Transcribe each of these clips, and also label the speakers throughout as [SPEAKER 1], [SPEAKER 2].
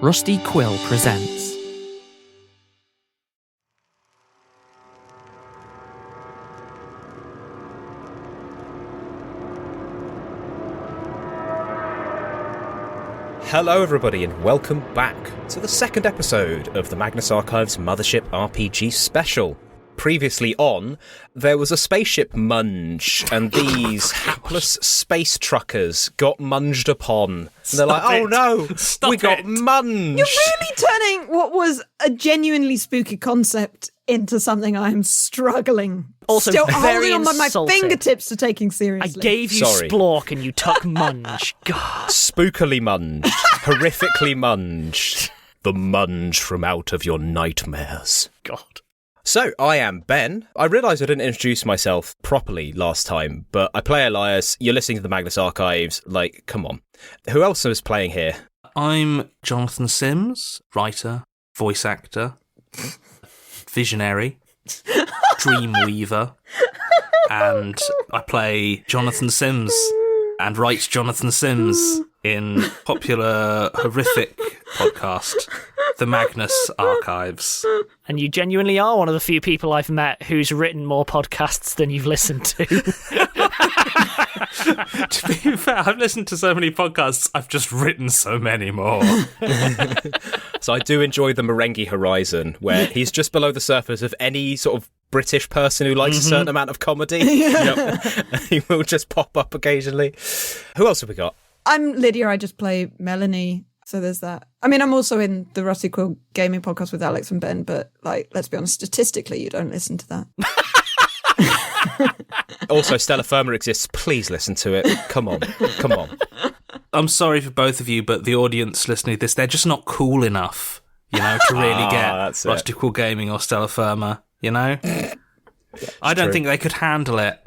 [SPEAKER 1] Rusty Quill presents.
[SPEAKER 2] Hello everybody and welcome back to the second episode of the Magnus Archives Mothership RPG Special. Previously on, there was a spaceship munge, and these hapless space truckers got munged upon. And they're like, oh no, we got munged.
[SPEAKER 3] You're really turning what was a genuinely spooky concept into something I am struggling.
[SPEAKER 1] Also,
[SPEAKER 3] still
[SPEAKER 1] very
[SPEAKER 3] holding on by my
[SPEAKER 1] insulting.
[SPEAKER 3] fingertips to taking
[SPEAKER 1] I
[SPEAKER 3] seriously.
[SPEAKER 1] gave you
[SPEAKER 2] Sorry.
[SPEAKER 1] splork and you took munge. God.
[SPEAKER 2] Spookily munged. Horrifically munged. The munge from out of your nightmares.
[SPEAKER 1] God.
[SPEAKER 2] So, I am Ben. I realised I didn't introduce myself properly last time, but I play Elias. You're listening to the Magnus Archives. Like, come on. Who else is playing here?
[SPEAKER 4] I'm Jonathan Sims, writer, voice actor, visionary, dreamweaver, and I play Jonathan Sims and write Jonathan Sims in popular horrific podcast, The Magnus Archives.
[SPEAKER 1] And you genuinely are one of the few people I've met who's written more podcasts than you've listened to.
[SPEAKER 4] To be fair, I've listened to so many podcasts, I've just written so many more.
[SPEAKER 2] So I do enjoy the Merengue Horizon, where he's just below the surface of any sort of British person who likes a certain amount of comedy. He will just pop up occasionally. Who else have we got?
[SPEAKER 3] I'm Lydia, I just play Melanie. So there's that. I mean, I'm also in the Rusty Quill gaming podcast with Alex and Ben, but, like, let's be honest, statistically, you don't listen to that.
[SPEAKER 2] Also, Stella Firma exists. Please listen to it. Come on.
[SPEAKER 4] I'm sorry for both of you, but the audience listening to this, they're just not cool enough, to really get
[SPEAKER 2] that's it.
[SPEAKER 4] Rusty Quill Gaming or Stella Firma, I don't think they could handle it.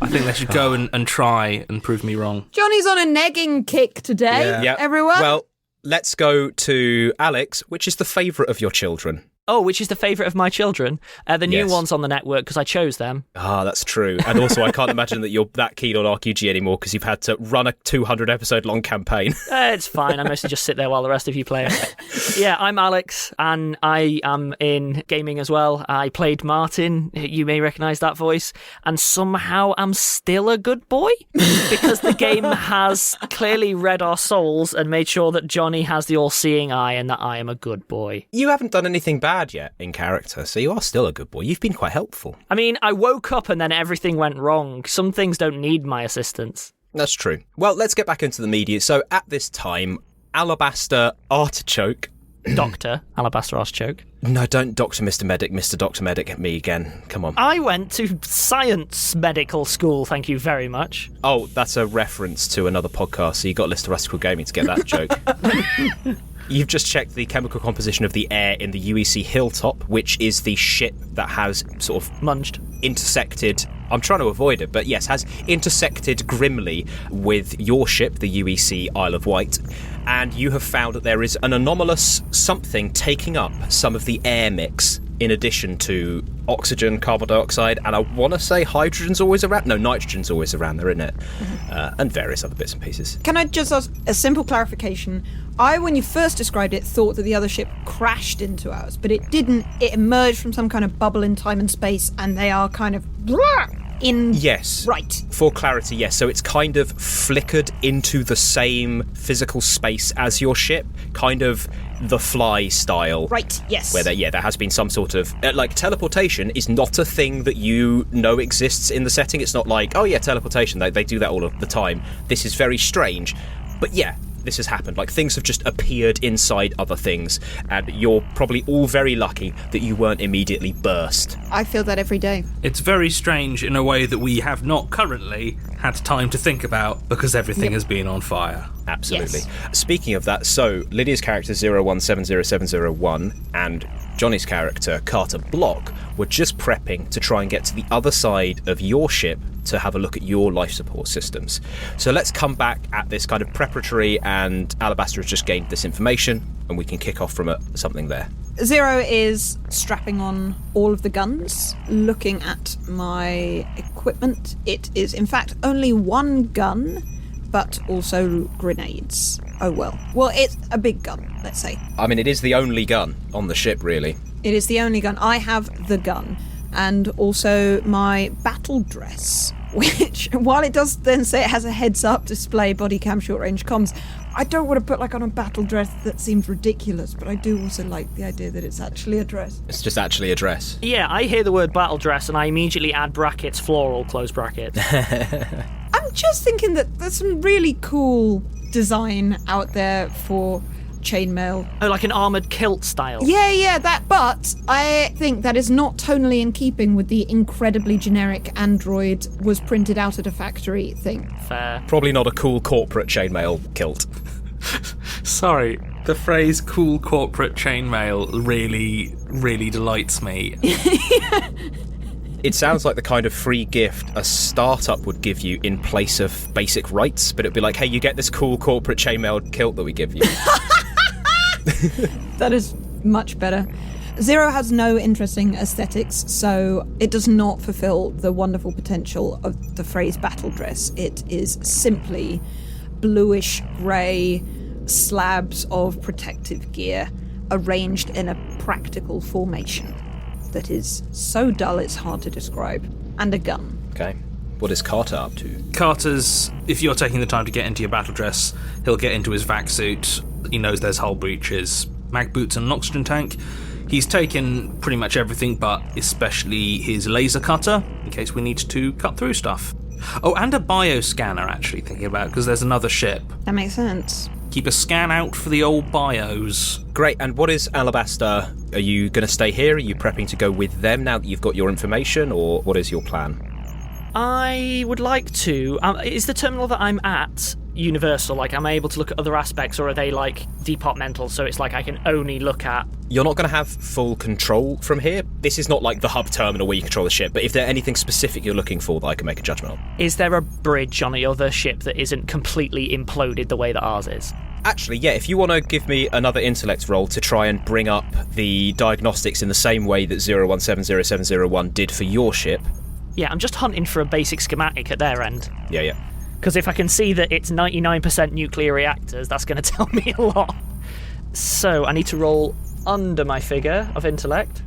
[SPEAKER 4] I think they should go and try and prove me wrong.
[SPEAKER 3] Johnny's on a negging kick today,
[SPEAKER 2] Yeah.
[SPEAKER 3] everyone.
[SPEAKER 2] Well, let's go to Alex. Which is the favourite of your children?
[SPEAKER 1] Oh, which is the favourite of my children? The new
[SPEAKER 2] Yes.
[SPEAKER 1] ones on the network, because I chose them.
[SPEAKER 2] Ah, that's true. And also, I can't imagine that you're that keen on RQG anymore because you've had to run a 200-episode-long campaign.
[SPEAKER 1] It's fine. I mostly just sit there while the rest of you play it. Yeah, I'm Alex, and I am in gaming as well. I played Martin. You may recognise that voice. And somehow I'm still a good boy because the game has clearly read our souls and made sure that Johnny has the all-seeing eye and that I am a good boy.
[SPEAKER 2] You haven't done anything bad yet in character, so you are still a good boy. You've been quite helpful.
[SPEAKER 1] I mean, I woke up and then everything went wrong. Some things don't need my assistance.
[SPEAKER 2] That's true. Well, let's get back into the media. So at this time, Alabaster Artichoke...
[SPEAKER 1] Dr. Alabaster Artichoke.
[SPEAKER 2] No, don't Dr. Mr. Medic, Mr. Dr. Medic at me again. Come on.
[SPEAKER 1] I went to science medical school, thank you very much.
[SPEAKER 2] Oh, that's a reference to another podcast, so you got to listen to Rusty Quill Gaming to get that joke. You've just checked the chemical composition of the air in the UEC Hilltop, which is the ship that has sort of
[SPEAKER 1] Munged.
[SPEAKER 2] intersected... I'm trying to avoid it, but yes, has intersected grimly with your ship, the UEC Isle of Wight, and you have found that there is an anomalous something taking up some of the air mix in addition to oxygen, carbon dioxide, and I want to say hydrogen's always around. No, nitrogen's always around there, isn't it? And various other bits and pieces.
[SPEAKER 3] Can I just ask a simple clarification? I, when you first described it, thought that the other ship crashed into ours, but it didn't. It emerged from some kind of bubble in time and space, and they are kind of in...
[SPEAKER 2] Yes.
[SPEAKER 3] Right.
[SPEAKER 2] For clarity, yes. So it's kind of flickered into the same physical space as your ship, kind of the Fly style.
[SPEAKER 3] Right, yes.
[SPEAKER 2] Where there has been some sort of... like, teleportation is not a thing that you know exists in the setting. It's not like, oh yeah, teleportation, they do that all of the time. This is very strange. But yeah, this has happened. Like, things have just appeared inside other things, and you're probably all very lucky that you weren't immediately burst.
[SPEAKER 3] I feel that every day.
[SPEAKER 4] It's very strange in a way that we have not currently had time to think about because everything has been on fire.
[SPEAKER 2] Absolutely.
[SPEAKER 3] Yes.
[SPEAKER 2] Speaking of that, so Lydia's character 0170701 and Johnny's character Carter Block were just prepping to try and get to the other side of your ship to have a look at your life support systems. So let's come back at this kind of preparatory, and Alabaster has just gained this information and we can kick off from something there.
[SPEAKER 3] Zero is strapping on all of the guns, looking at my equipment. It is, in fact, only one gun, but also grenades. Oh well. Well, it's a big gun, let's say.
[SPEAKER 2] I mean, it is the only gun on the ship, really.
[SPEAKER 3] It is the only gun. I have the gun. And also my battle dress, which, while it does then say it has a heads-up display, body cam, short-range comms, I don't want to put on a battle dress that seems ridiculous, but I do also like the idea that it's actually a dress.
[SPEAKER 2] It's just actually a dress.
[SPEAKER 1] Yeah, I hear the word battle dress and I immediately add brackets, floral, close brackets.
[SPEAKER 3] I'm just thinking that there's some really cool design out there for chainmail.
[SPEAKER 1] Oh, like an armoured kilt style?
[SPEAKER 3] Yeah, that, but I think that is not tonally in keeping with the incredibly generic Android was printed out at a factory thing.
[SPEAKER 1] Fair.
[SPEAKER 2] Probably not a cool corporate chainmail kilt.
[SPEAKER 4] Sorry, the phrase cool corporate chainmail really, really delights me.
[SPEAKER 2] It sounds like the kind of free gift a startup would give you in place of basic rights, but it'd be like, hey, you get this cool corporate chainmail kilt that we give you.
[SPEAKER 3] That is much better. Zero has no interesting aesthetics, so it does not fulfill the wonderful potential of the phrase battle dress. It is simply bluish grey slabs of protective gear arranged in a practical formation that is so dull it's hard to describe. And a gun.
[SPEAKER 2] Okay. What is Carter up to?
[SPEAKER 4] Carter's, if you're taking the time to get into your battle dress, he'll get into his vac suit. He knows there's hull breaches, mag boots and an oxygen tank. He's taken pretty much everything, but especially his laser cutter, in case we need to cut through stuff. Oh, and a bioscanner, actually, thinking about, because there's another ship.
[SPEAKER 3] That makes sense.
[SPEAKER 4] Keep a scan out for the old bios.
[SPEAKER 2] Great, and what is Alabaster? Are you going to stay here? Are you prepping to go with them now that you've got your information, or what is your plan?
[SPEAKER 1] I would like to. Is the terminal that I'm at universal? Like, am I able to look at other aspects, or are they, like, departmental, so it's like I can only look at...
[SPEAKER 2] You're not going to have full control from here. This is not like the hub terminal where you control the ship, but if there's anything specific you're looking for that I can make a judgment on.
[SPEAKER 1] Is there a bridge on the other ship that isn't completely imploded the way that ours is?
[SPEAKER 2] Actually, yeah, if you want to give me another intellect roll to try and bring up the diagnostics in the same way that 01700701 did for your ship.
[SPEAKER 1] Yeah, I'm just hunting for a basic schematic at their end.
[SPEAKER 2] Yeah.
[SPEAKER 1] Because if I can see that it's 99% nuclear reactors, that's going to tell me a lot. So, I need to roll under my figure of intellect.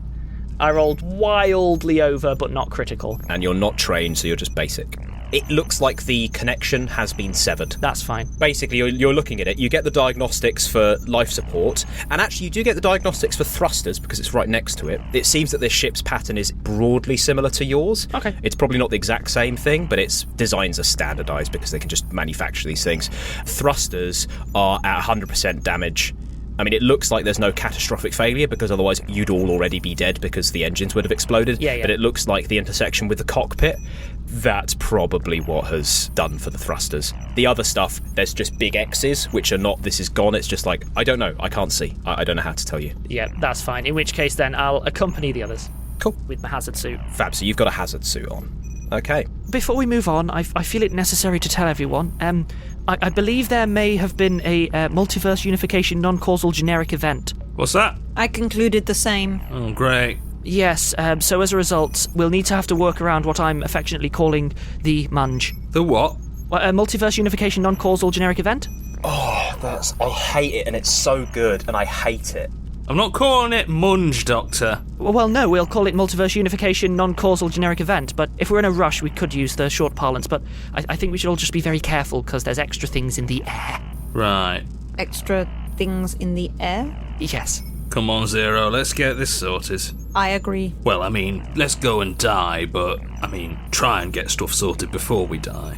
[SPEAKER 1] I rolled wildly over, but not critical.
[SPEAKER 2] And you're not trained, so you're just basic. It looks like the connection has been severed.
[SPEAKER 1] That's fine.
[SPEAKER 2] Basically, you're looking at it. You get the diagnostics for life support, and actually you do get the diagnostics for thrusters because it's right next to it. It seems that this ship's pattern is broadly similar to yours.
[SPEAKER 1] Okay.
[SPEAKER 2] It's probably not the exact same thing, but its designs are standardised because they can just manufacture these things. Thrusters are at 100% damage. I mean, it looks like there's no catastrophic failure because otherwise you'd all already be dead because the engines would have exploded.
[SPEAKER 1] Yeah.
[SPEAKER 2] But it looks like the intersection with the cockpit, that's probably what has done for the thrusters. The other stuff, there's just big X's, which are not, this is gone. It's just like, I don't know. I can't see. I don't know how to tell you.
[SPEAKER 1] Yeah, that's fine. In which case, then, I'll accompany the others.
[SPEAKER 2] Cool.
[SPEAKER 1] With my hazard suit.
[SPEAKER 2] Fab, so you've got a hazard suit on. Okay.
[SPEAKER 1] Before we move on, I feel it necessary to tell everyone, I believe there may have been a multiverse unification non-causal generic event.
[SPEAKER 4] What's that?
[SPEAKER 3] I concluded the same.
[SPEAKER 4] Oh, great.
[SPEAKER 1] Yes, so as a result, we'll need to have to work around what I'm affectionately calling the munge.
[SPEAKER 4] The what?
[SPEAKER 1] A multiverse unification non-causal generic event?
[SPEAKER 2] Oh, I hate it, and it's so good, and I hate it.
[SPEAKER 4] I'm not calling it munge, Doctor.
[SPEAKER 1] Well, no, we'll call it multiverse unification non-causal generic event, but if we're in a rush, we could use the short parlance, but I think we should all just be very careful, because there's extra things in the air.
[SPEAKER 4] Right.
[SPEAKER 3] Extra things in the air?
[SPEAKER 1] Yes.
[SPEAKER 4] Come on, Zero, let's get this sorted.
[SPEAKER 3] I agree.
[SPEAKER 4] Well, I mean, let's go and die, but, I mean, try and get stuff sorted before we die.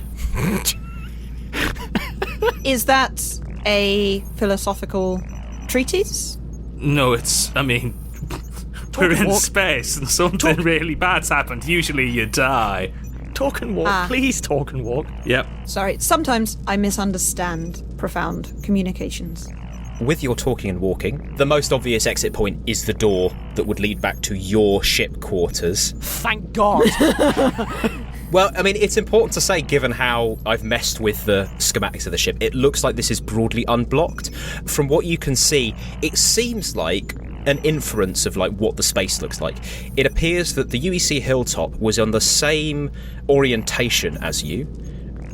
[SPEAKER 3] Is that a philosophical treatise?
[SPEAKER 4] No, it's, I mean, we're in space and something really bad's happened. Usually you die.
[SPEAKER 1] Talk and walk. Please talk and walk.
[SPEAKER 4] Yep.
[SPEAKER 3] Sorry, sometimes I misunderstand profound communications.
[SPEAKER 2] With your talking and walking, the most obvious exit point is the door that would lead back to your ship quarters.
[SPEAKER 1] Thank God.
[SPEAKER 2] Well, I mean, it's important to say, given how I've messed with the schematics of the ship, it looks like this is broadly unblocked. From what you can see, it seems like an inference of like what the space looks like. It appears that the UEC hilltop was on the same orientation as you,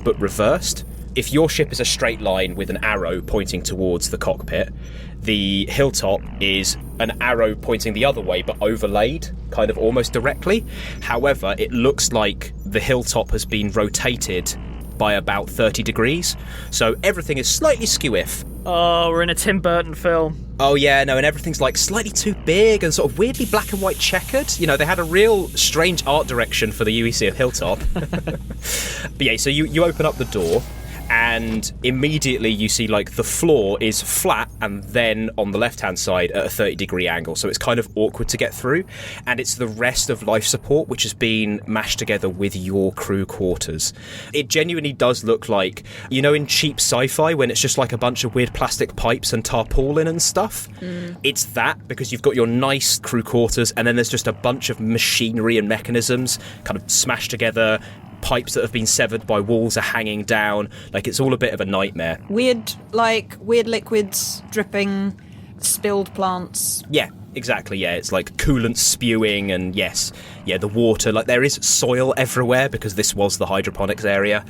[SPEAKER 2] but reversed. if your ship is a straight line with an arrow pointing towards the cockpit, the hilltop is an arrow pointing the other way but overlaid kind of almost directly. However, it looks like the hilltop has been rotated by about 30 degrees, so everything is slightly skew-if.
[SPEAKER 1] Oh, we're in a Tim Burton film.
[SPEAKER 2] Oh yeah, no, and everything's like slightly too big and sort of weirdly black and white checkered. You know, they had a real strange art direction for the UEC of Hilltop. But yeah, so you open up the door, and immediately you see like the floor is flat and then on the left hand side at a 30-degree angle, so it's kind of awkward to get through, and it's the rest of life support which has been mashed together with your crew quarters. It genuinely does look like, you know, in cheap sci-fi when it's just like a bunch of weird plastic pipes and tarpaulin and stuff. It's that, because you've got your nice crew quarters and then there's just a bunch of machinery and mechanisms kind of smashed together. Pipes that have been severed by walls are hanging down. Like, it's all a bit of a nightmare.
[SPEAKER 3] Weird liquids dripping, spilled plants.
[SPEAKER 2] Yeah, exactly, yeah. It's like coolant spewing and, yes, yeah, the water. Like, there is soil everywhere because this was the hydroponics area.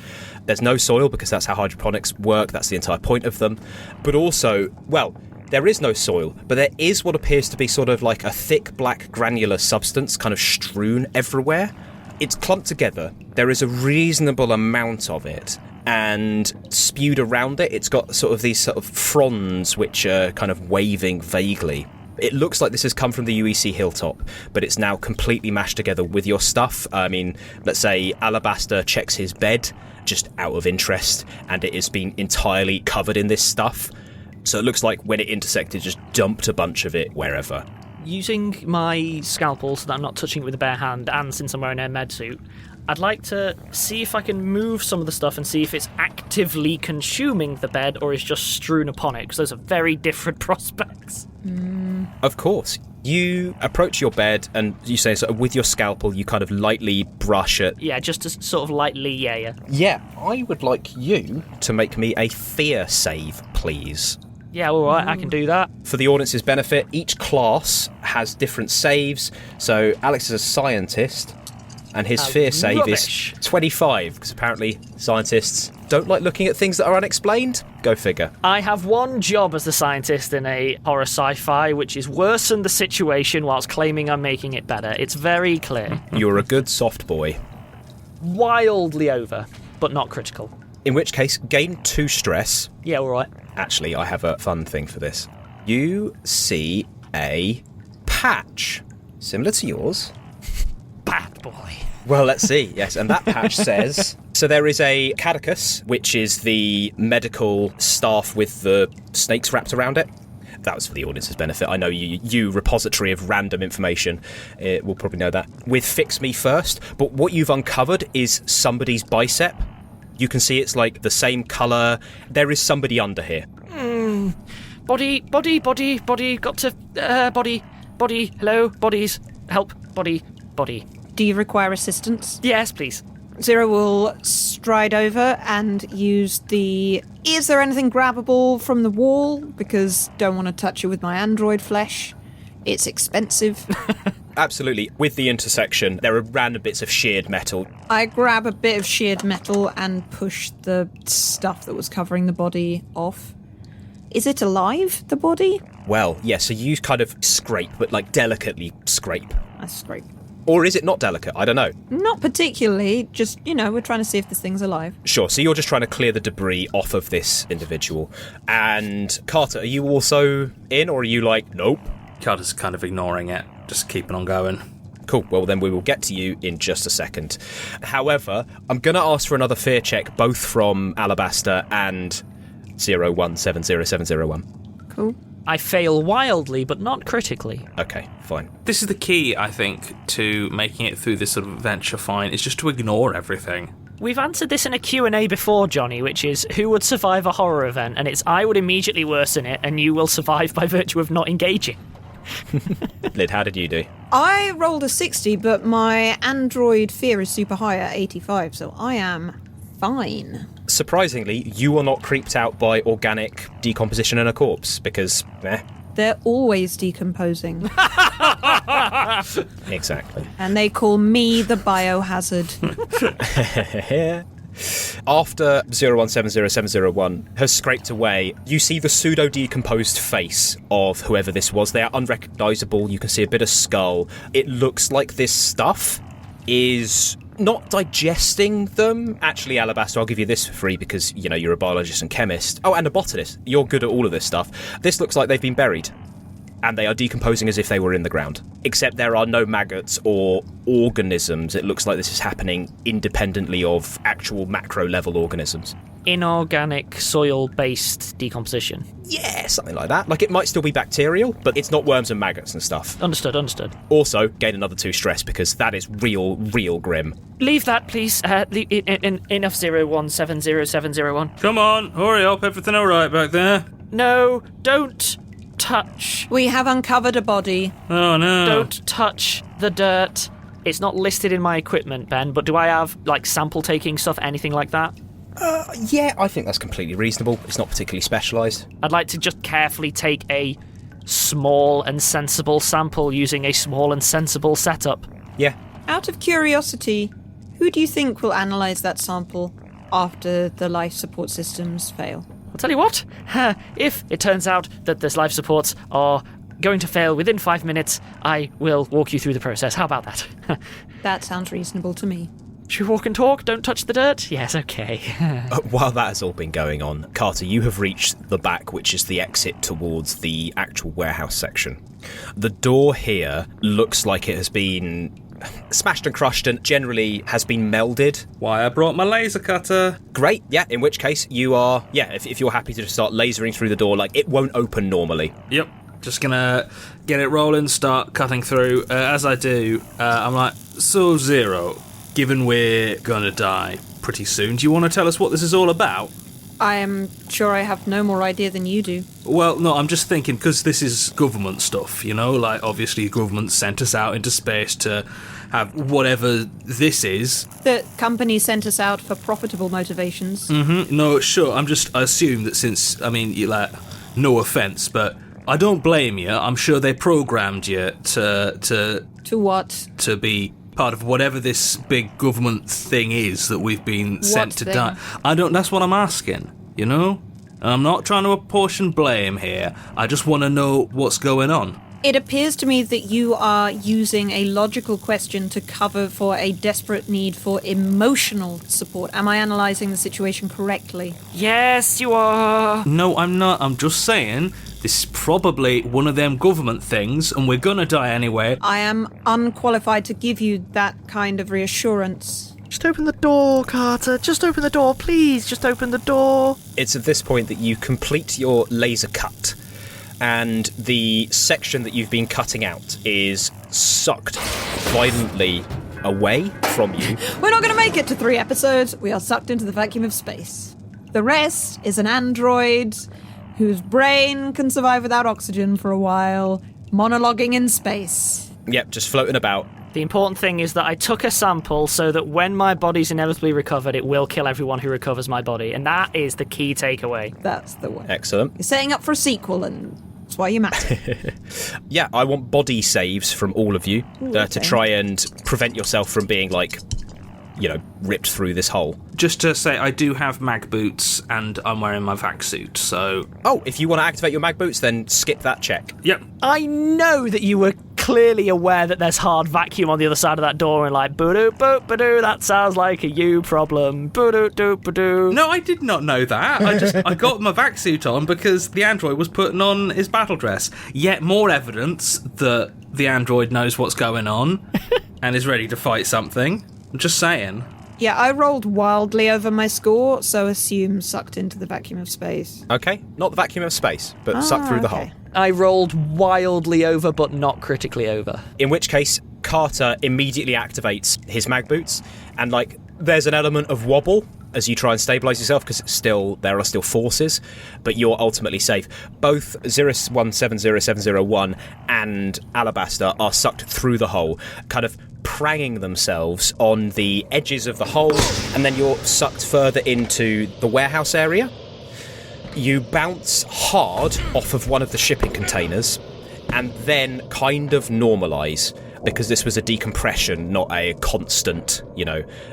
[SPEAKER 2] There's no soil because that's how hydroponics work. That's the entire point of them. But also, well, there is no soil, but there is what appears to be sort of like a thick black granular substance kind of strewn everywhere. It's clumped together. There is a reasonable amount of it, and spewed around it, it's got sort of these sort of fronds which are kind of waving vaguely. It looks like this has come from the UEC Hilltop, but it's now completely mashed together with your stuff. I mean, let's say Alabaster checks his bed just out of interest, and it has been entirely covered in this stuff. So it looks like when it intersected, just dumped a bunch of it wherever.
[SPEAKER 1] Using my scalpel so that I'm not touching it with a bare hand, and since I'm wearing a med suit, I'd like to see if I can move some of the stuff and see if it's actively consuming the bed or is just strewn upon it, because those are very different prospects.
[SPEAKER 2] Of course. You approach your bed and you say, sort of, with your scalpel, you kind of lightly brush it.
[SPEAKER 1] Yeah, just to sort of lightly, yeah.
[SPEAKER 2] Yeah, I would like you to make me a fear save, please.
[SPEAKER 1] Yeah, all right, I can do that.
[SPEAKER 2] For the audience's benefit, each class has different saves. So Alex is a scientist, and his fear save
[SPEAKER 1] rubbish.
[SPEAKER 2] is 25, because apparently scientists don't like looking at things that are unexplained. Go figure.
[SPEAKER 1] I have one job as the scientist in a horror sci-fi, which is worsen the situation whilst claiming I'm making it better. It's very clear.
[SPEAKER 2] You're a good soft boy.
[SPEAKER 1] Wildly over, but not critical.
[SPEAKER 2] In which case, gain 2 stress.
[SPEAKER 1] Yeah, all right.
[SPEAKER 2] Actually, I have a fun thing for this. You see a patch, similar to yours.
[SPEAKER 1] Bad boy.
[SPEAKER 2] Well, let's see. Yes, and that patch says... So there is a catechus, which is the medical staff with the snakes wrapped around it. That was for the audience's benefit. I know you repository of random information, will probably know that. With Fix Me First, but what you've uncovered is somebody's bicep. You can see it's like the same colour. There is somebody under here.
[SPEAKER 1] Body, got to... body, hello, bodies, help, body.
[SPEAKER 3] Do you require assistance?
[SPEAKER 1] Yes, please.
[SPEAKER 3] Zero will stride over and use the... Is there anything grabbable from the wall? Because don't want to touch it with my android flesh. It's expensive.
[SPEAKER 2] Absolutely. With the intersection, there are random bits of sheared metal.
[SPEAKER 3] I grab a bit of sheared metal and push the stuff that was covering the body off. Is it alive, the body?
[SPEAKER 2] Well, yeah, so you kind of scrape, but like delicately scrape.
[SPEAKER 3] I scrape.
[SPEAKER 2] Or is it not delicate? I don't know.
[SPEAKER 3] Not particularly, just, we're trying to see if this thing's alive.
[SPEAKER 2] Sure, so you're just trying to clear the debris off of this individual. And Carter, are you also in, or are you like, nope?
[SPEAKER 4] Carter's kind of ignoring it, just keeping on going.
[SPEAKER 2] Cool, well then we will get to you in just a second. However, I'm going to ask for another fear check, both from Alabaster and 0170701.
[SPEAKER 3] Cool.
[SPEAKER 1] I fail wildly, but not critically.
[SPEAKER 2] Okay, fine.
[SPEAKER 4] This is the key, I think, to making it through this sort of adventure fine, is just to ignore everything.
[SPEAKER 1] We've answered this in a Q&A before, Johnny, which is, who would survive a horror event? And it's, I would immediately worsen it, and you will survive by virtue of not engaging.
[SPEAKER 2] Lyd, how did you do?
[SPEAKER 3] I rolled a 60, but my android fear is super high at 85, so I am fine.
[SPEAKER 2] Surprisingly, you are not creeped out by organic decomposition in a corpse, because,
[SPEAKER 3] They're always decomposing.
[SPEAKER 2] Exactly.
[SPEAKER 3] And they call me the biohazard.
[SPEAKER 2] After 01700701 has scraped away, you see the pseudo-decomposed face of whoever this was. They are unrecognisable. You can see a bit of skull. It looks like this stuff is not digesting them. Actually, Alabaster, I'll give you this for free because, you know, you're a biologist and chemist. Oh, and a botanist. You're good at all of this stuff. This looks like they've been buried. And they are decomposing as if they were in the ground. Except there are no maggots or organisms. It looks like this is happening independently of actual macro-level organisms.
[SPEAKER 1] Inorganic soil-based decomposition.
[SPEAKER 2] Yeah, something like that. Like, it might still be bacterial, but it's not worms and maggots and stuff.
[SPEAKER 1] Understood.
[SPEAKER 2] Also, gain another 2 stress because that is real grim.
[SPEAKER 1] Leave that, please. Enough 01700701.
[SPEAKER 4] Come on, hurry up, everything alright back there?
[SPEAKER 1] No, don't touch.
[SPEAKER 3] We have uncovered a body.
[SPEAKER 4] Oh no.
[SPEAKER 1] Don't touch the dirt. It's not listed in my equipment, Ben, but do I have, like, sample-taking stuff, anything like that?
[SPEAKER 2] Yeah, I think that's completely reasonable. It's not particularly specialised.
[SPEAKER 1] I'd like to just carefully take a small and sensible sample using a small and sensible setup.
[SPEAKER 2] Yeah.
[SPEAKER 3] Out of curiosity, who do you think will analyse that sample after the life support systems fail?
[SPEAKER 1] I'll tell you what, if it turns out that this life supports are going to fail within 5 minutes, I will walk you through the process. How about that?
[SPEAKER 3] That sounds reasonable to me.
[SPEAKER 1] Should we walk and talk? Don't touch the dirt? Yes, okay.
[SPEAKER 2] While that has all been going on, Carter, you have reached the back, which is the exit towards the actual warehouse section. The door here looks like it has been smashed and crushed and generally has been melded.
[SPEAKER 4] Why, I brought my laser cutter.
[SPEAKER 2] Great, yeah, in which case you are, if you're happy to just start lasering through the door, like, it won't open normally.
[SPEAKER 4] Yep. Just gonna get it rolling, start cutting through. As I do, I'm like, so Zero, given we're gonna die pretty soon, do you want to tell us what this is all about?
[SPEAKER 3] I am sure I have no more idea than you do.
[SPEAKER 4] Well, no, I'm just thinking, because this is government stuff, you know? Like, obviously, government sent us out into space to have whatever this is.
[SPEAKER 3] The company sent us out for profitable motivations.
[SPEAKER 4] Mm-hmm. No, sure, I assume that since, I mean, you like, no offence, but I don't blame you. I'm sure they programmed you to
[SPEAKER 3] what?
[SPEAKER 4] To be part of whatever this big government thing is that we've been sent to die. That's what I'm asking, you know? And I'm not trying to apportion blame here. I just want to know what's going on.
[SPEAKER 3] It appears to me that you are using a logical question to cover for a desperate need for emotional support. Am I analysing the situation correctly?
[SPEAKER 1] Yes, you are.
[SPEAKER 4] No, I'm not. I'm just saying this is probably one of them government things and we're gonna die anyway.
[SPEAKER 3] I am unqualified to give you that kind of reassurance.
[SPEAKER 1] Just open the door, Carter. Just open the door, please. Just open the door.
[SPEAKER 2] It's at this point that you complete your laser cut, and the section that you've been cutting out is sucked violently away from you.
[SPEAKER 3] We're not going to make it to 3 episodes. We are sucked into the vacuum of space. The rest is an android whose brain can survive without oxygen for a while, monologuing in space.
[SPEAKER 2] Yep, just floating about.
[SPEAKER 1] The important thing is that I took a sample so that when my body's inevitably recovered, it will kill everyone who recovers my body. And that is the key takeaway.
[SPEAKER 3] That's the one.
[SPEAKER 2] Excellent.
[SPEAKER 3] You're setting up for a sequel, and that's why you matter.
[SPEAKER 2] Yeah, I want body saves from all of you to try and prevent yourself from being, like, you know, ripped through this hole.
[SPEAKER 4] Just to say, I do have mag boots and I'm wearing my vac suit, so...
[SPEAKER 2] Oh, if you want to activate your mag boots, then skip that check.
[SPEAKER 4] Yep.
[SPEAKER 1] I know that you were clearly aware that there's hard vacuum on the other side of that door and like, boo-doo, boo-ba-doo, that sounds like a you problem, boo-doo-doo-ba-doo.
[SPEAKER 4] No, I did not know that. I got my vac suit on because the android was putting on his battle dress. Yet more evidence that the android knows what's going on and is ready to fight something. I'm just saying.
[SPEAKER 3] Yeah, I rolled wildly over my score, so assume sucked into the vacuum of space.
[SPEAKER 2] Okay, not the vacuum of space, but sucked through the hole.
[SPEAKER 1] I rolled wildly over, but not critically over.
[SPEAKER 2] In which case, Carter immediately activates his mag boots, and, like, there's an element of wobble as you try and stabilise yourself, because there are still forces, but you're ultimately safe. Both 01700701 and Alabaster are sucked through the hole, kind of pranging themselves on the edges of the hole, and then you're sucked further into the warehouse area. You bounce hard off of one of the shipping containers, and then kind of normalise, because this was a decompression, not a constant,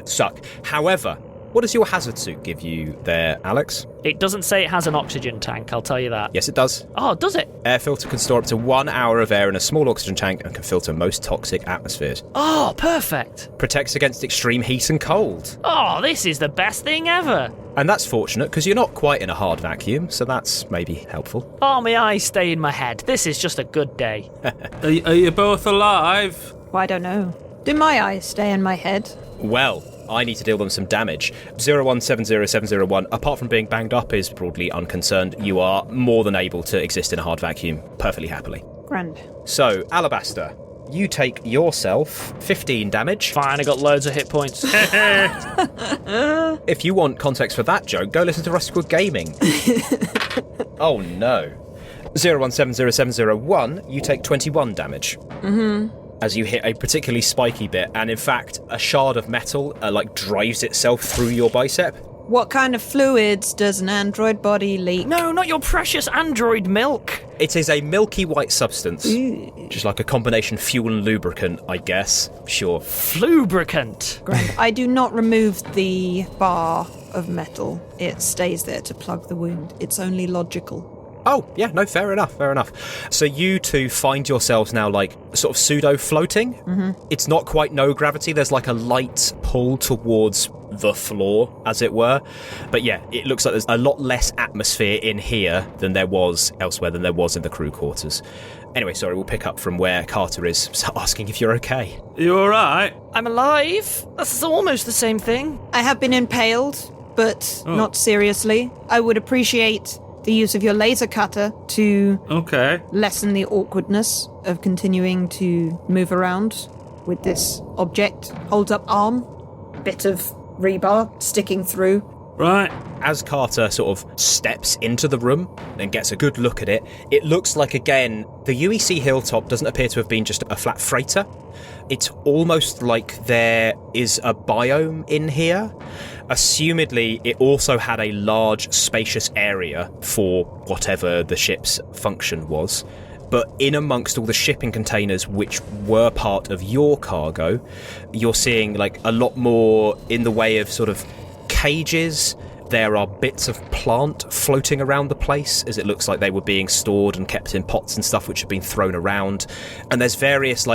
[SPEAKER 2] suck. However, What does your hazard suit give you there, Alex?
[SPEAKER 1] It doesn't say it has an oxygen tank, I'll tell you that.
[SPEAKER 2] Yes, it does.
[SPEAKER 1] Oh, does it?
[SPEAKER 2] Air filter can store up to 1 hour of air in a small oxygen tank and can filter most toxic atmospheres.
[SPEAKER 1] Oh, perfect.
[SPEAKER 2] Protects against extreme heat and cold.
[SPEAKER 1] Oh, this is the best thing ever.
[SPEAKER 2] And that's fortunate, because you're not quite in a hard vacuum, so that's maybe helpful.
[SPEAKER 1] Oh, my eyes stay in my head. This is just a good day.
[SPEAKER 4] Are you both alive?
[SPEAKER 3] Well, I don't know. Do my eyes stay in my head?
[SPEAKER 2] Well, I need to deal them some damage. 0170701, apart from being banged up, is broadly unconcerned. You are more than able to exist in a hard vacuum perfectly happily.
[SPEAKER 3] Grand.
[SPEAKER 2] So, Alabaster, you take yourself 15 damage.
[SPEAKER 1] Fine, I got loads of hit points.
[SPEAKER 2] If you want context for that joke, go listen to Rusty Squid Gaming. Oh no. 0170701, you take 21 damage. As you hit a particularly spiky bit, and in fact, a shard of metal drives itself through your bicep.
[SPEAKER 3] What kind of fluids does an android body leak?
[SPEAKER 1] No, not your precious android milk.
[SPEAKER 2] It is a milky white substance. Just like a combination fuel and lubricant, I guess. Sure.
[SPEAKER 1] Lubricant.
[SPEAKER 3] Grand. I do not remove the bar of metal. It stays there to plug the wound. It's only logical.
[SPEAKER 2] Oh, yeah, no, fair enough. So you two find yourselves now, sort of pseudo-floating. It's not quite no gravity. There's a light pull towards the floor, as it were. But yeah, it looks like there's a lot less atmosphere in here than there was elsewhere, than there was in the crew quarters. Anyway, sorry, we'll pick up from where Carter is asking if you're okay.
[SPEAKER 4] You alright?
[SPEAKER 1] I'm alive. That's almost the same thing.
[SPEAKER 3] I have been impaled, but not seriously. I would appreciate the use of your laser cutter to lessen the awkwardness of continuing to move around with this object. Holds up arm, bit of rebar sticking through.
[SPEAKER 4] Right.
[SPEAKER 2] As Carter sort of steps into the room and gets a good look at it, it looks like, again, the UEC hilltop doesn't appear to have been just a flat freighter. It's almost like there is a biome in here. Assumedly, it also had a large, spacious area for whatever the ship's function was. But in amongst all the shipping containers which were part of your cargo, you're seeing a lot more in the way of sort of cages. There are bits of plant floating around the place, as it looks like they were being stored and kept in pots and stuff which have been thrown around. And there's various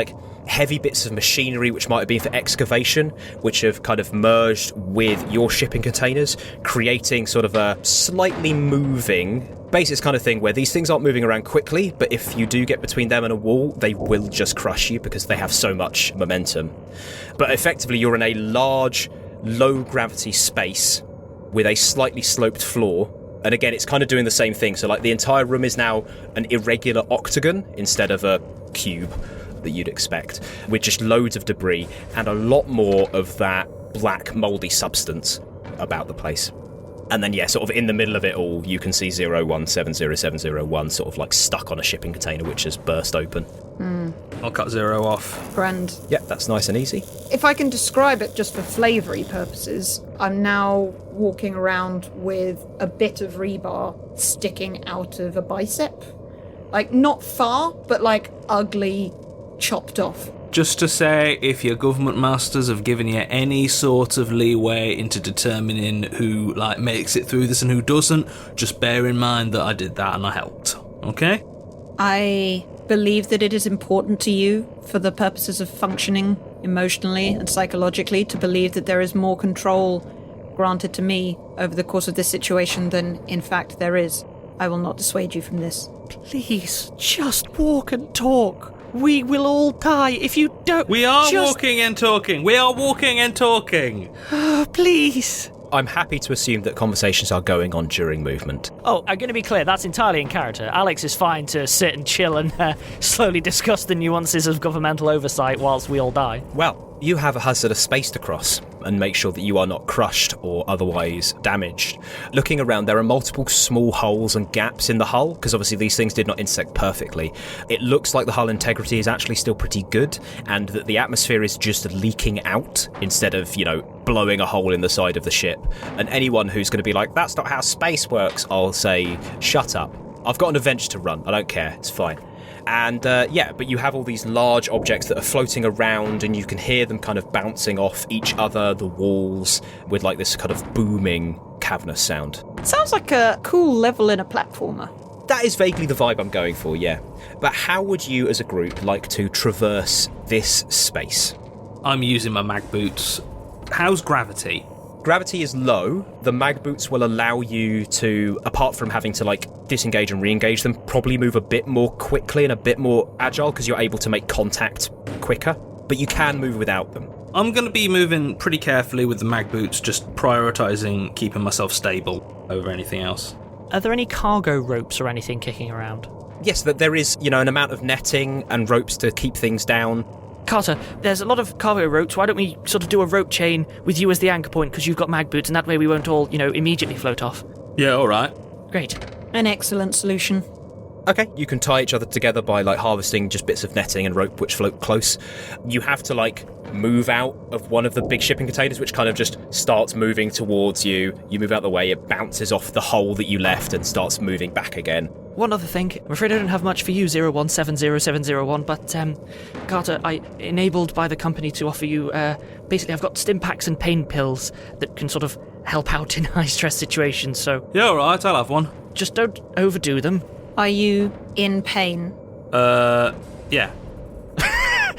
[SPEAKER 2] heavy bits of machinery which might have been for excavation, which have kind of merged with your shipping containers, creating sort of a slightly moving basics kind of thing where these things aren't moving around quickly, but if you do get between them and a wall, they will just crush you because they have so much momentum. But effectively, you're in a large, low-gravity space with a slightly sloped floor. And again, it's kind of doing the same thing. So the entire room is now an irregular octagon instead of a cube that you'd expect, with just loads of debris and a lot more of that black mouldy substance about the place. And then, yeah, sort of in the middle of it all, you can see 0170701 sort of stuck on a shipping container which has burst open.
[SPEAKER 4] I'll cut 0 off.
[SPEAKER 3] Grand.
[SPEAKER 2] Yeah, that's nice and easy.
[SPEAKER 3] If I can describe it just for flavoury purposes, I'm now walking around with a bit of rebar sticking out of a bicep. Not far, but ugly, chopped off.
[SPEAKER 4] Just to say, if your government masters have given you any sort of leeway into determining who makes it through this and who doesn't, just bear in mind that I did that and I helped. Okay?
[SPEAKER 3] I believe that it is important to you, for the purposes of functioning emotionally and psychologically, to believe that there is more control granted to me over the course of this situation than, in fact, there is. I will not dissuade you from this.
[SPEAKER 1] Please, just walk and talk. We will all die if you don't.
[SPEAKER 4] We are walking and talking. We are walking and talking.
[SPEAKER 1] Please.
[SPEAKER 2] I'm happy to assume that conversations are going on during movement.
[SPEAKER 1] Oh, I'm going to be clear, that's entirely in character. Alex is fine to sit and chill and slowly discuss the nuances of governmental oversight whilst we all die.
[SPEAKER 2] Well, you have a hazardous space to cross and make sure that you are not crushed or otherwise damaged. Looking around, there are multiple small holes and gaps in the hull, because obviously these things did not intersect perfectly. It looks like the hull integrity is actually still pretty good, and that the atmosphere is just leaking out instead of, blowing a hole in the side of the ship. And anyone who's going to be like, that's not how space works, I'll say, shut up. I've got an adventure to run. I don't care. It's fine. And but you have all these large objects that are floating around, and you can hear them kind of bouncing off each other, the walls, with like this kind of booming, cavernous sound.
[SPEAKER 3] Sounds like a cool level in a platformer.
[SPEAKER 2] That is vaguely the vibe I'm going for, yeah. But how would you as a group like to traverse this space?
[SPEAKER 4] I'm using my mag boots. How's gravity?
[SPEAKER 2] Gravity is low. The mag boots will allow you to, apart from having to like disengage and re-engage them, probably move a bit more quickly and a bit more agile because you're able to make contact quicker. But you can move without them.
[SPEAKER 4] I'm going to be moving pretty carefully with the mag boots, just prioritising keeping myself stable over anything else.
[SPEAKER 1] Are there any cargo ropes or anything kicking around?
[SPEAKER 2] Yes, that there is, an amount of netting and ropes to keep things down.
[SPEAKER 1] Carter, there's a lot of cargo ropes. Why don't we sort of do a rope chain with you as the anchor point, because you've got mag boots, and that way we won't all, immediately float off.
[SPEAKER 4] Yeah, all right.
[SPEAKER 1] Great.
[SPEAKER 3] An excellent solution.
[SPEAKER 2] Okay, you can tie each other together by like harvesting just bits of netting and rope which float close. You have to like move out of one of the big shipping containers, which kind of just starts moving towards you. You move out the way, it bounces off the hole that you left and starts moving back again.
[SPEAKER 1] One other thing, I'm afraid I don't have much for you, 0170701, but Carter, I enabled by the company to offer you, basically I've got stim packs and pain pills that can sort of help out in high-stress situations, so...
[SPEAKER 4] Yeah, all right, I'll have one.
[SPEAKER 1] Just don't overdo them.
[SPEAKER 3] Are you in pain?
[SPEAKER 4] Yeah.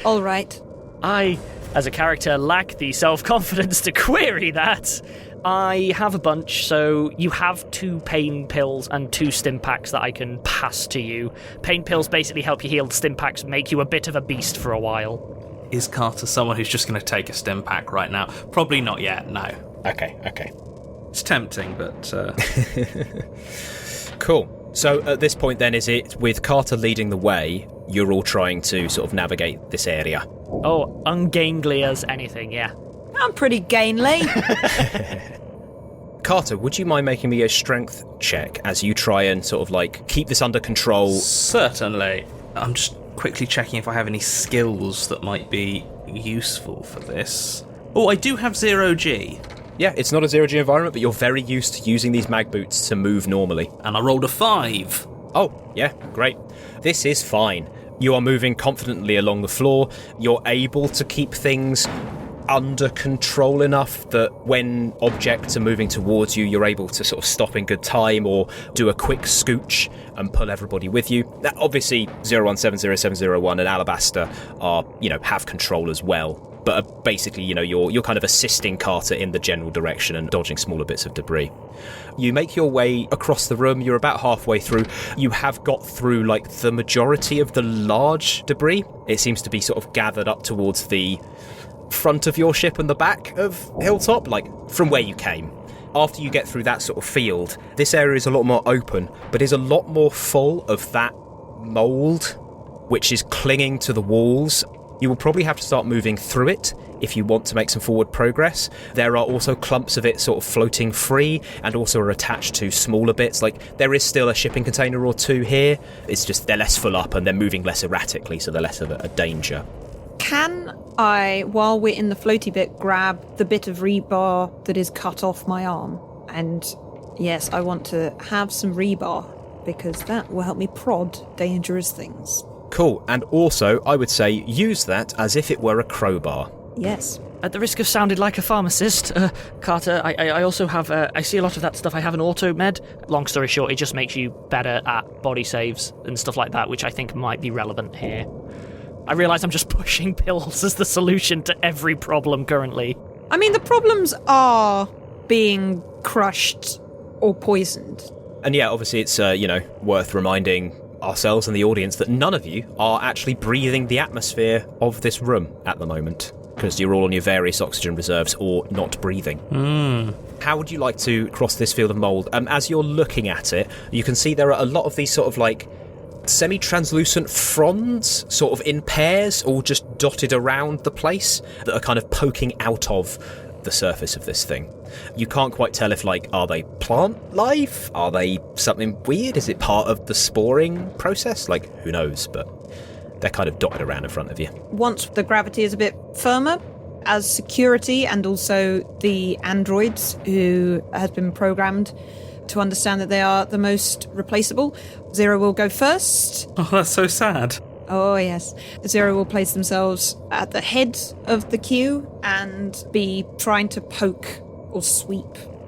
[SPEAKER 3] All right.
[SPEAKER 1] I, as a character, lack the self-confidence to query that. I have a bunch, so you have 2 pain pills and 2 stim packs that I can pass to you. Pain pills basically help you heal, stim packs make you a bit of a beast for a while.
[SPEAKER 4] Is Carter someone who's just going to take a stim pack right now? Probably not yet, no.
[SPEAKER 2] Okay.
[SPEAKER 4] It's tempting, but...
[SPEAKER 2] Cool. So at this point then, is it with Carter leading the way, you're all trying to sort of navigate this area?
[SPEAKER 1] Oh, ungainly as anything, yeah.
[SPEAKER 3] I'm pretty gainly.
[SPEAKER 2] Carter, would you mind making me a strength check as you try and sort of like keep this under control?
[SPEAKER 4] Certainly. I'm just quickly checking if I have any skills that might be useful for this. Oh, I do have 0G.
[SPEAKER 2] Yeah, it's not a 0G environment, but you're very used to using these mag boots to move normally.
[SPEAKER 4] And I rolled a 5.
[SPEAKER 2] Oh, yeah, great. This is fine. You are moving confidently along the floor. You're able to keep things under control enough that when objects are moving towards you, you're able to sort of stop in good time or do a quick scooch and pull everybody with you. Now, obviously, 0170701 and Alabaster are, have control as well. But basically, you're kind of assisting Carter in the general direction and dodging smaller bits of debris. You make your way across the room. You're about halfway through. You have got through like the majority of the large debris. It seems to be sort of gathered up towards the front of your ship and the back of Hilltop, like from where you came. After you get through that sort of field, this area is a lot more open, but is a lot more full of that mould, which is clinging to the walls. You will probably have to start moving through it if you want to make some forward progress. There are also clumps of it sort of floating free and also are attached to smaller bits. Like, there is still a shipping container or 2 here. It's just they're less full up and they're moving less erratically, so they're less of a danger.
[SPEAKER 3] Can I, while we're in the floaty bit, grab the bit of rebar that is cut off my arm? And yes, I want to have some rebar because that will help me prod dangerous things.
[SPEAKER 2] Cool, and also, I would say, use that as if it were a crowbar.
[SPEAKER 3] Yes.
[SPEAKER 1] At the risk of sounding like a pharmacist, Carter, I also have, I see a lot of that stuff. I have an auto med. Long story short, it just makes you better at body saves and stuff like that, which I think might be relevant here. I realise I'm just pushing pills as the solution to every problem currently.
[SPEAKER 3] I mean, the problems are being crushed or poisoned.
[SPEAKER 2] And yeah, obviously it's, worth reminding ourselves and the audience that none of you are actually breathing the atmosphere of this room at the moment, because you're all on your various oxygen reserves or not breathing. How would you like to cross this field of mould? As you're looking at it, you can see there are a lot of these sort of like semi-translucent fronds, sort of in pairs, all just dotted around the place, that are kind of poking out of the surface of this thing. You can't quite tell if, are they plant life? Are they something weird? Is it part of the sporing process? Who knows? But they're kind of dotted around in front of you.
[SPEAKER 3] Once the gravity is a bit firmer, as security and also the androids who has been programmed, to understand that they are the most replaceable. Zero will go first.
[SPEAKER 4] Oh, that's so sad.
[SPEAKER 3] Oh, yes. Zero will place themselves at the head of the queue and be trying to poke or sweep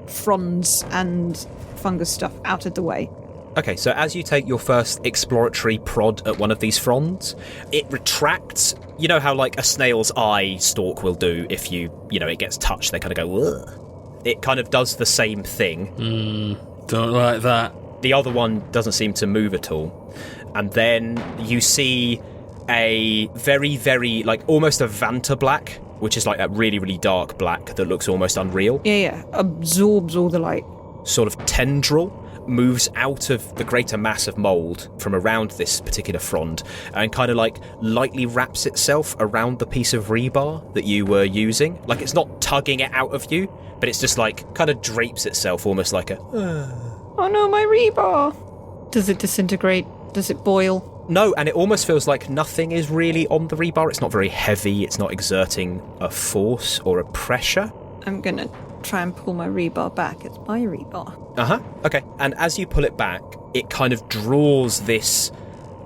[SPEAKER 3] fronds and fungus stuff out of the way.
[SPEAKER 2] Okay, so as you take your first exploratory prod at one of these fronds, it retracts. You know how, like, a snail's eye stalk will do if it gets touched, they kind of go, ugh. It kind of does the same thing.
[SPEAKER 4] Don't like that.
[SPEAKER 2] The other one doesn't seem to move at all. And then you see a very, very, like, almost a Vanta black, which is like that really, really dark black that looks almost unreal.
[SPEAKER 3] Yeah. Absorbs all the light.
[SPEAKER 2] Sort of tendril moves out of the greater mass of mould from around this particular frond and kind of like lightly wraps itself around the piece of rebar that you were using. Like, it's not tugging it out of you, but it's just like kind of drapes itself almost like a...
[SPEAKER 3] Oh no, my rebar! Does it disintegrate? Does it boil?
[SPEAKER 2] No, and it almost feels like nothing is really on the rebar. It's not very heavy. It's not exerting a force or a pressure.
[SPEAKER 3] I'm gonna try and pull my rebar back. It's my rebar.
[SPEAKER 2] Uh-huh. Okay. And as you pull it back, it kind of draws this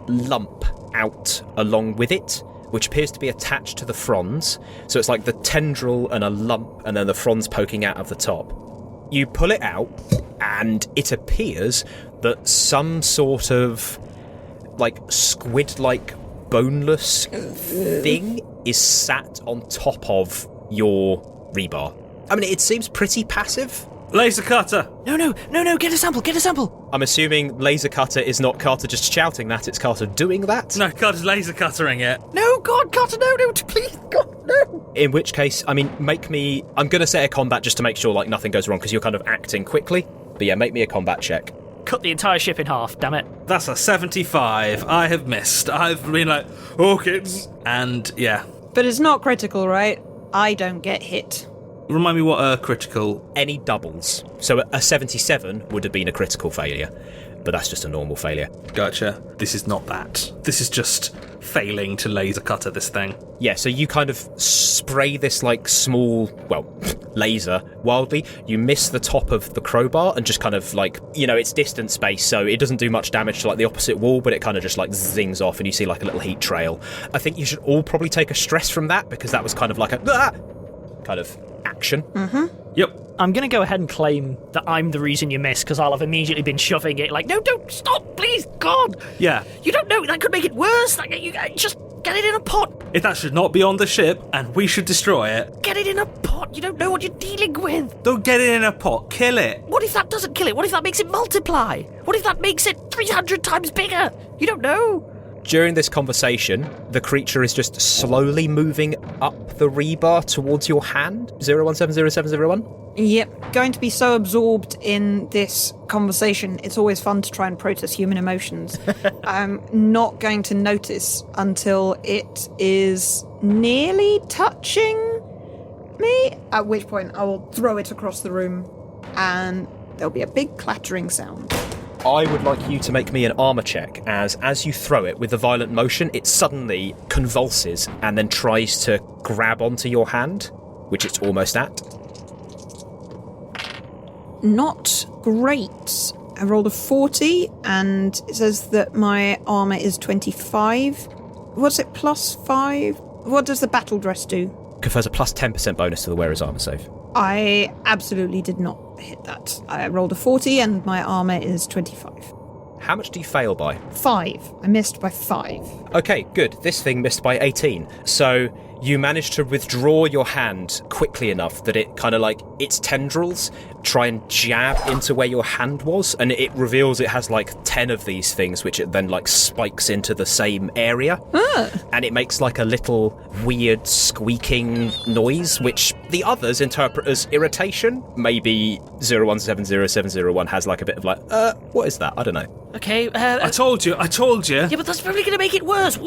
[SPEAKER 2] lump out along with it, which appears to be attached to the fronds. So it's like the tendril and a lump, and then the fronds poking out of the top. You pull it out, and it appears that some sort of, like, squid-like boneless thing is sat on top of your rebar. I mean, it seems pretty passive.
[SPEAKER 4] Laser cutter!
[SPEAKER 1] No, get a sample.
[SPEAKER 2] I'm assuming laser cutter is not Carter just shouting that, it's Carter doing that.
[SPEAKER 4] No, Carter's laser cuttering it.
[SPEAKER 1] No, God, Carter, no, please, God, no.
[SPEAKER 2] In which case, I mean, I'm going to set a combat just to make sure, like, nothing goes wrong, because you're kind of acting quickly. But yeah, make me a combat check.
[SPEAKER 1] Cut the entire ship in half, damn it.
[SPEAKER 4] That's a 75. I have missed. I've been like, oh, kids. And, yeah.
[SPEAKER 3] But it's not critical, right? I don't get hit.
[SPEAKER 4] Remind me what a critical...
[SPEAKER 2] Any doubles. So a 77 would have been a critical failure, but that's just a normal failure.
[SPEAKER 4] Gotcha. This is not that. This is just failing to laser cutter this thing.
[SPEAKER 2] Yeah, so you kind of spray this, like, small, well, laser wildly. You miss the top of the crowbar and just kind of, like, it's distance space, so it doesn't do much damage to, like, the opposite wall, but it kind of just, like, zings off and you see, like, a little heat trail. I think you should all probably take a stress from that, because that was kind of like a kind of action.
[SPEAKER 3] Mm-hmm.
[SPEAKER 4] Yep.
[SPEAKER 1] I'm going to go ahead and claim that I'm the reason you missed, because I'll have immediately been shoving it like, no, don't, stop, please, God.
[SPEAKER 4] Yeah.
[SPEAKER 1] You don't know, that could make it worse. Like, you just get it in a pot.
[SPEAKER 4] That should not be on the ship, and we should destroy it.
[SPEAKER 1] Get it in a pot. You don't know what you're dealing with.
[SPEAKER 4] Don't get it in a pot. Kill it.
[SPEAKER 1] What if that doesn't kill it? What if that makes it multiply? What if that makes it 300 times bigger? You don't know.
[SPEAKER 2] During this conversation, the creature is just slowly moving up the rebar towards your hand. 01700701.
[SPEAKER 3] Yep. Going to be so absorbed in this conversation, it's always fun to try and process human emotions. I'm not going to notice until it is nearly touching me, at which point I will throw it across the room and there'll be a big clattering sound.
[SPEAKER 2] I would like you to make me an armor check, as you throw it with the violent motion, it suddenly convulses and then tries to grab onto your hand, which it's almost at. Not
[SPEAKER 3] Great. I rolled a 40 and it says that my armor is 25. What's it, plus 5? What does the battle dress do?
[SPEAKER 2] Confers a plus 10% bonus to the wearer's armor save.
[SPEAKER 3] I absolutely did not hit that. I rolled a 40 and my armor is 25.
[SPEAKER 2] How much do you fail by?
[SPEAKER 3] 5. I missed by 5.
[SPEAKER 2] Okay, good. This thing missed by 18. So you managed to withdraw your hand quickly enough that it kind of like its tendrils try and jab into where your hand was, and it reveals it has like 10 of these things, which it then like spikes into the same area. And it makes like a little weird squeaking noise, which the others interpret as irritation. Maybe 01700701 has like a bit of like, what is that? I don't know.
[SPEAKER 1] Okay.
[SPEAKER 4] I told you.
[SPEAKER 1] Yeah, but that's probably going to make it worse.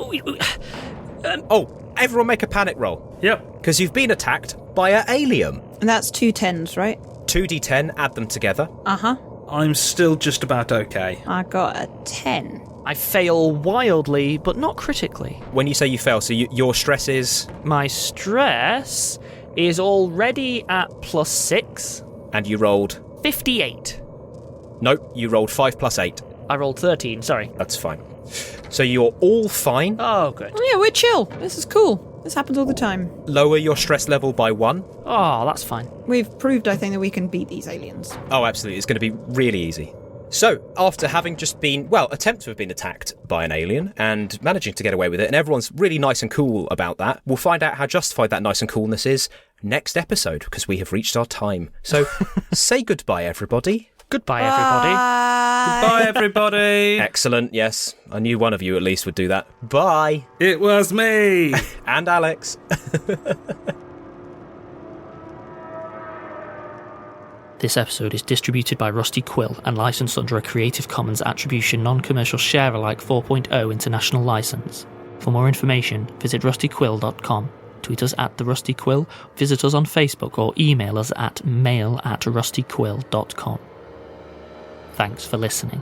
[SPEAKER 2] Everyone make a panic roll.
[SPEAKER 4] Yep.
[SPEAKER 2] Because you've been attacked by an alien.
[SPEAKER 3] And that's 2 10s, right?
[SPEAKER 2] 2d10, add them together.
[SPEAKER 3] Uh-huh.
[SPEAKER 4] I'm still just about okay.
[SPEAKER 3] I got a 10.
[SPEAKER 1] I fail wildly, but not critically.
[SPEAKER 2] When you say you fail, so your stress is...
[SPEAKER 1] My stress is already at plus 6.
[SPEAKER 2] And you rolled...
[SPEAKER 1] 58.
[SPEAKER 2] Nope, you rolled 5 plus 8.
[SPEAKER 1] I rolled 13, sorry.
[SPEAKER 2] That's fine. So you're all fine.
[SPEAKER 1] Oh, good.
[SPEAKER 3] Oh, yeah, we're chill. This is cool. This happens all the time.
[SPEAKER 2] Lower your stress level by 1.
[SPEAKER 1] Oh, that's fine.
[SPEAKER 3] We've proved, I think, that we can beat these aliens.
[SPEAKER 2] Oh, absolutely. It's going to be really easy. So, after having just been, attempt to have been attacked by an alien and managing to get away with it, and everyone's really nice and cool about that, we'll find out how justified that nice and coolness is next episode, because we have reached our time. So, say goodbye, everybody.
[SPEAKER 1] Goodbye, everybody.
[SPEAKER 4] Goodbye, everybody.
[SPEAKER 2] Excellent, yes. I knew one of you at least would do that. Bye.
[SPEAKER 4] It was me.
[SPEAKER 2] And Alex.
[SPEAKER 1] This episode is distributed by Rusty Quill and licensed under a Creative Commons Attribution Non-Commercial Share-alike 4.0 international license. For more information, visit rustyquill.com, tweet us at @TheRustyQuill, visit us on Facebook, or email us at mail@rustyquill.com. Thanks for listening.